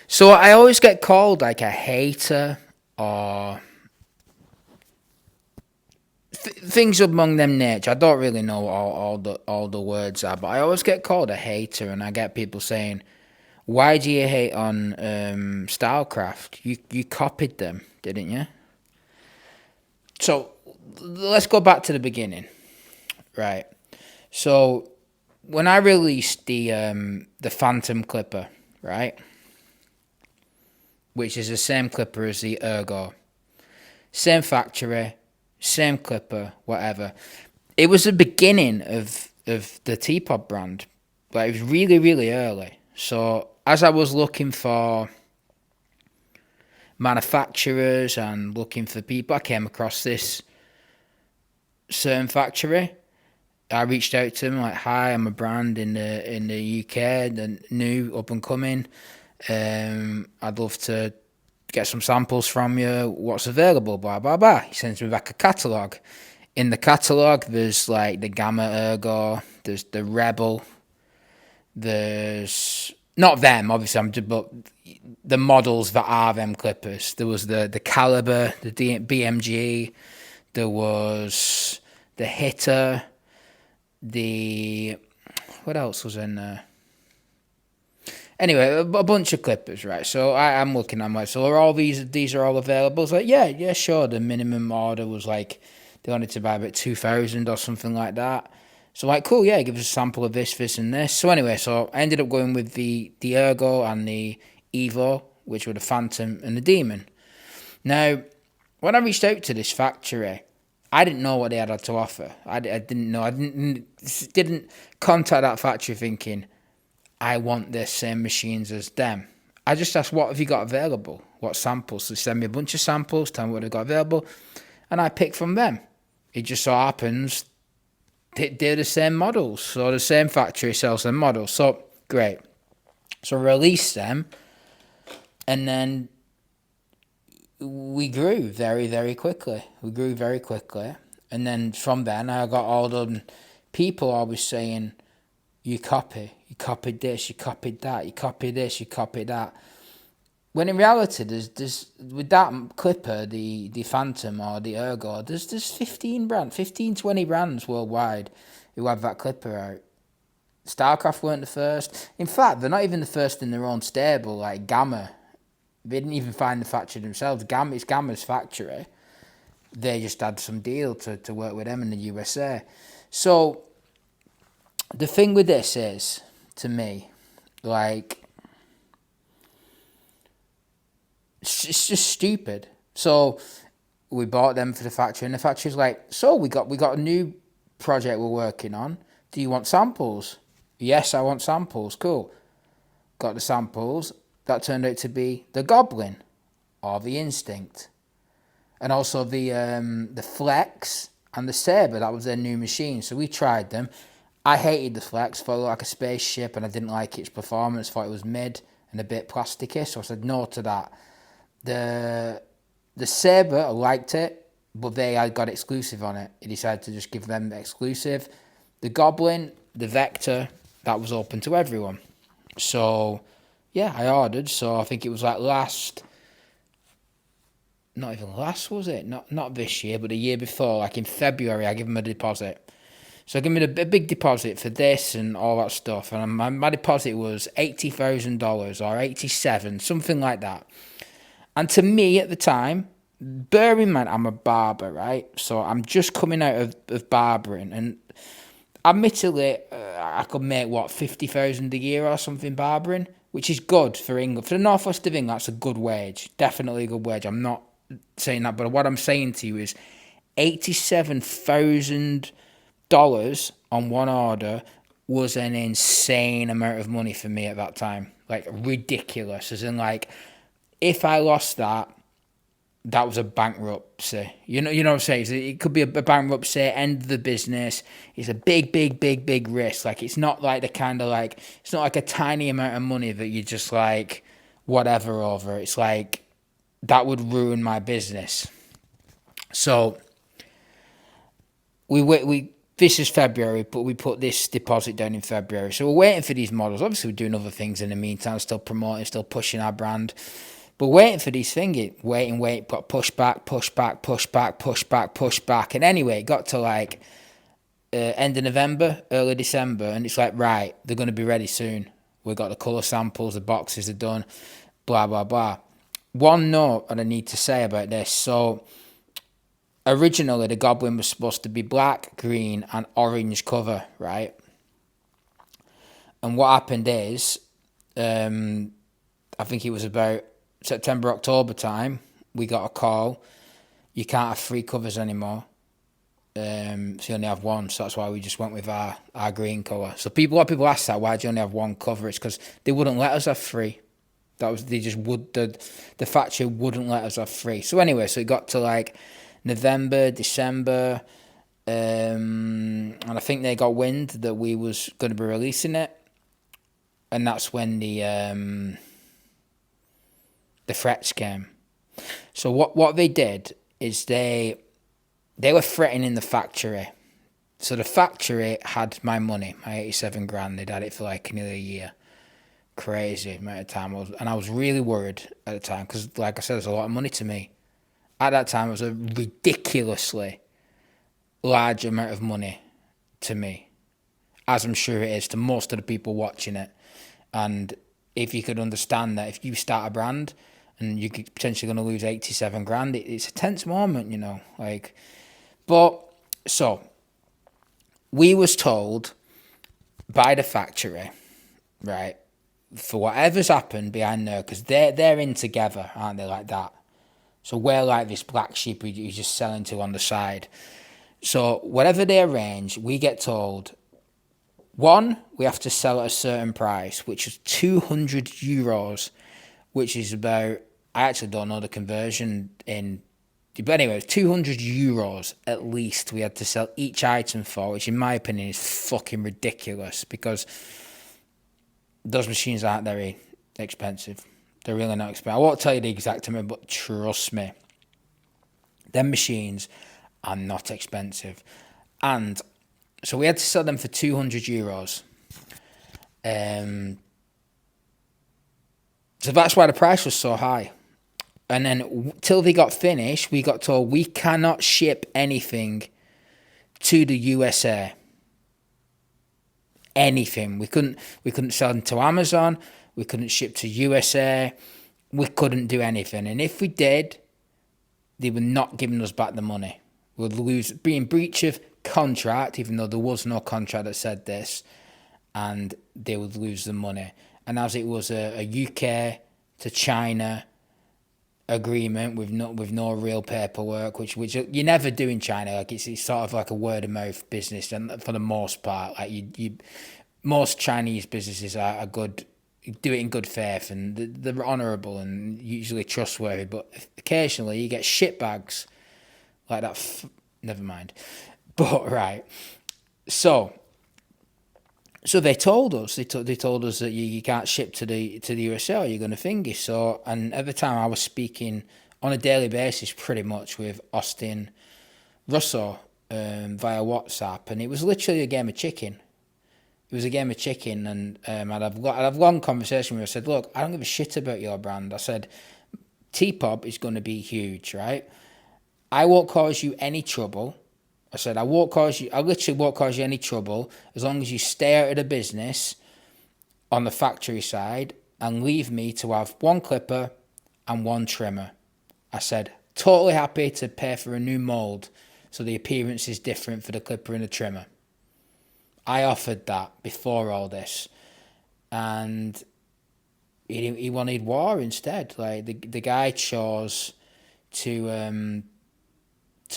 So I always get called like a hater or things among them nature. I don't really know what all the words are, but I always get called a hater, and I get people saying, "Why do you hate on Stylecraft? You copied them, didn't you?" So let's go back to the beginning, right? So when I released the Phantom Clipper, right, which is the same clipper as the Ergo, same factory, same clipper, whatever. It was the beginning of the Teapot brand. Like, it was really, really early. So as I was looking for manufacturers and looking for people, I came across this certain factory. I reached out to them like, "Hi, I'm a brand in the UK, the new up and coming. I'd love to get some samples from you. What's available? Blah blah blah." He sends me back a catalogue. In the catalogue, there's like the Gamma Ergo, there's the Rebel, there's not them obviously, but the models that are them clippers. There was the Caliber, the BMG, there was the Hitter, the what else was in there? Anyway, a bunch of clippers, right? So I'm looking, I'm like, so are all these are all available? It's like, yeah, sure. The minimum order was like, they wanted to buy about 2,000 or something like that. So like, cool, yeah, give us a sample of this, and this. So anyway, so I ended up going with the Ergo and the Evo, which were the Phantom and the Demon. Now, when I reached out to this factory, I didn't know what they had to offer. I didn't know. I didn't contact that factory thinking, I want the same machines as them. I just asked, what have you got available? What samples? So they send me a bunch of samples, tell me what they've got available, and I pick from them. It just so happens they're the same models. So the same factory sells them models. So great. So release them, and then we grew very, very quickly. And then from then, I got all the people always saying, you copied this, you copied that, you copied this, you copied that. When in reality, there's with that clipper, the Phantom or the Ergo, there's 20 brands worldwide who have that clipper out. Stylecraft weren't the first. In fact, they're not even the first in their own stable, like Gamma. They didn't even find the factory themselves. It's Gamma's factory. They just had some deal to work with them in the USA. So the thing with this is, to me, like, it's just stupid. So we bought them for the factory, and the factory's like, so we got a new project we're working on. Do you want samples? Yes, I want samples. Cool. Got the samples. That turned out to be the Goblin or the Instinct, and also the Flex and the Saber. That was their new machine. So we tried them. I hated the Flex, thought it looked like a spaceship, and I didn't like its performance. Thought it was mid and a bit plasticky, so I said no to that. The Saber, I liked it, but they had got exclusive on it. He decided to just give them the exclusive. The Goblin, the Vector, that was open to everyone. So yeah, I ordered. So I think it was like not even last, was it? Not this year, but the year before, like in February, I gave them a deposit. So I gave me a big deposit for this and all that stuff. And my deposit was $80,000 or 87, something like that. And to me at the time, bear in mind, I'm a barber, right? So I'm just coming out of barbering. And admittedly, I could make, 50,000 a year or something barbering, which is good for England. For the northwest of England, that's a good wage. Definitely a good wage. I'm not saying that, but what I'm saying to you is $87,000 on one order was an insane amount of money for me at that time. Like, ridiculous. As in, like, if I lost that, that was a bankruptcy. You know what I'm saying? It could be a bankruptcy, end of the business. It's a big risk. Like, it's not like the kind of like, it's not like a tiny amount of money that you just like whatever over. It's like, that would ruin my business. So we this is February, but we put this deposit down in February. So we're waiting for these models. Obviously, we're doing other things in the meantime, still promoting, still pushing our brand. But waiting for these things, wait, but push back. And anyway, it got to like end of November, early December, and it's like, right, they're going to be ready soon. We've got the colour samples, the boxes are done, blah, blah, blah. One note that I need to say about this. So originally, the Goblin was supposed to be black, green, and orange cover, right? And what happened is, I think it was about September, October time, we got a call. You can't have 3 covers anymore. So you only have one. So that's why we just went with our green colour. So a lot of people ask that, why do you only have one cover? It's because they wouldn't let us have 3. The factory wouldn't let us have 3. So anyway, so it got to like November, December, and I think they got wind that we was going to be releasing it, and that's when the threats came. So what they did is they were threatening the factory. So the factory had my money, my 87 grand. They'd had it for like nearly a year. Crazy amount of time. I was really worried at the time because, like I said, there's a lot of money to me. At that time, it was a ridiculously large amount of money to me, as I'm sure it is to most of the people watching it. And if you could understand that, if you start a brand and you're potentially going to lose 87 grand, it's a tense moment, you know. But so we was told by the factory, right, for whatever's happened behind there, because they're in together, aren't they, like that? So we're like this black sheep who's just selling to on the side. So whatever they arrange, we get told, one, we have to sell at a certain price, which is €200, which is about, I actually don't know the conversion in, but anyway, €200 at least we had to sell each item for, which in my opinion is fucking ridiculous because those machines aren't very expensive. They're really not expensive. I won't tell you the exact amount, but trust me, them machines are not expensive. And so we had to sell them for €200. So that's why the price was so high. And then till they got finished, we got told we cannot ship anything to the USA. Anything. We couldn't sell them to Amazon. We couldn't ship to USA. We couldn't do anything. And if we did, they were not giving us back the money. We'd be in breach of contract, even though there was no contract that said this, and they would lose the money. And as it was a UK to China agreement with no real paperwork, which you never do in China. Like it's sort of like a word of mouth business, and for the most part, like most Chinese businesses are good. Do it in good faith, and they're honourable and usually trustworthy. But occasionally you get shitbags like that. Never mind. But right, so they told us they told us that you can't ship to the USA or you're going to finger. So, and at the time I was speaking on a daily basis pretty much with Austin Russo via WhatsApp, and it was literally a game of chicken. It was a game of chicken, and I'd have long conversation where I said, look, I don't give a shit about your brand. I said, T-Pop is going to be huge, right? I won't cause you any trouble. I said, I literally won't cause you any trouble as long as you stay out of the business on the factory side and leave me to have one clipper and one trimmer. I said, totally happy to pay for a new mould so the appearance is different for the clipper and the trimmer. I offered that before all this, and he wanted war instead. Like the guy chose to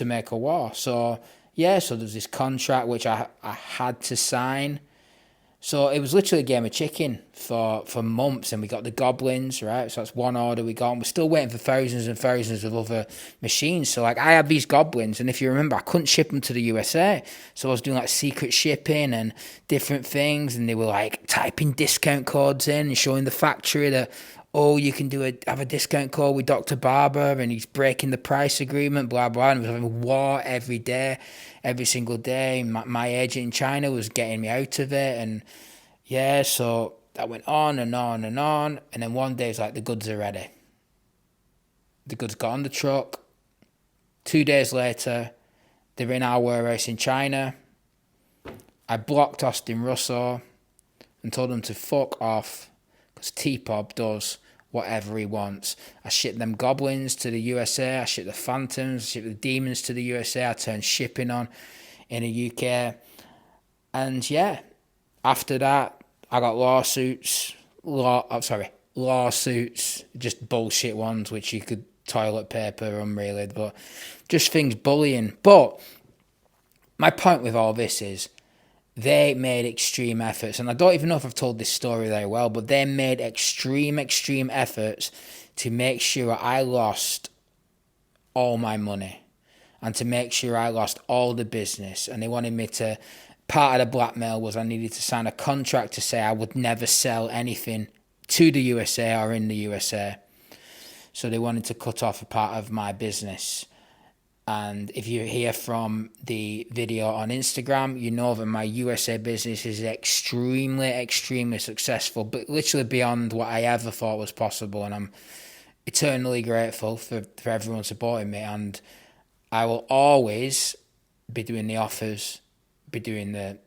make a war. So yeah, so there's this contract which I had to sign. So it was literally a game of chicken for months, and we got the goblins, right? So that's one order we got, and we're still waiting for thousands and thousands of other machines. So like I had these goblins, and if you remember, I couldn't ship them to the USA. So I was doing like secret shipping and different things, and they were like typing discount codes in and showing the factory that oh, you can have a discount code with Dr. Barber, and he's breaking the price agreement, blah blah. And we was having war every day, every single day. My agent in China was getting me out of it, and yeah, so that went on and on and on. And then one day it's like the goods are ready. The goods got on the truck. 2 days later, they're in our warehouse in China. I blocked Austin Russell and told him to fuck off because T-Pop does whatever he wants. I ship them goblins to the USA. I ship the phantoms. I ship the demons to the USA. I turn shipping on in the UK. And yeah, after that, I got lawsuits, just bullshit ones, which you could toilet paper on really, but just things bullying. But my point with all this is they made extreme efforts, and I don't even know if I've told this story very well, but they made extreme efforts to make sure I lost all my money and to make sure I lost all the business. And they wanted me to, part of the blackmail was I needed to sign a contract to say I would never sell anything to the USA or in the USA. So they wanted to cut off a part of my business. And if you hear from the video on Instagram, you know that my USA business is extremely successful, but literally beyond what I ever thought was possible. And I'm eternally grateful for everyone supporting me. And I will always be doing the offers, be doing the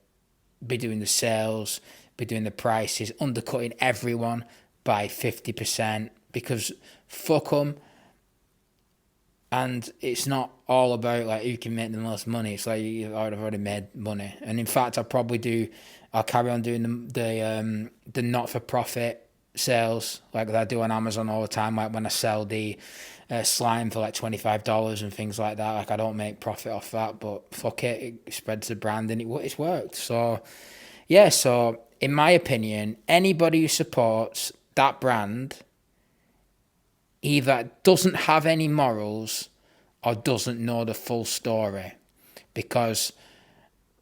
sales, be doing the prices, undercutting everyone by 50% because fuck them. And it's not all about like who can make the most money. It's like I've already made money, and in fact, I'll carry on doing the not for profit sales like I do on Amazon all the time. Like when I sell the slime for like $25 and things like that. Like I don't make profit off that, but fuck it, it spreads the brand and it's worked. So yeah, so in my opinion, anybody who supports that brand either doesn't have any morals or doesn't know the full story, because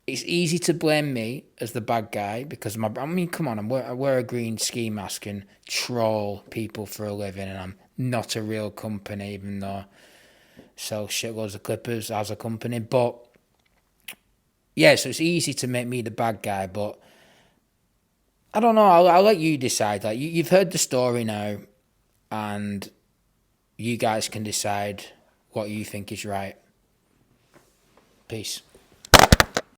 it's easy to blame me as the bad guy because come on, I wear a green ski mask and troll people for a living, and I'm not a real company, even though I sell shitloads of clippers as a company. But yeah, so it's easy to make me the bad guy, but I don't know. I'll let you decide. Like you've heard the story now, and you guys can decide what you think is right. Peace.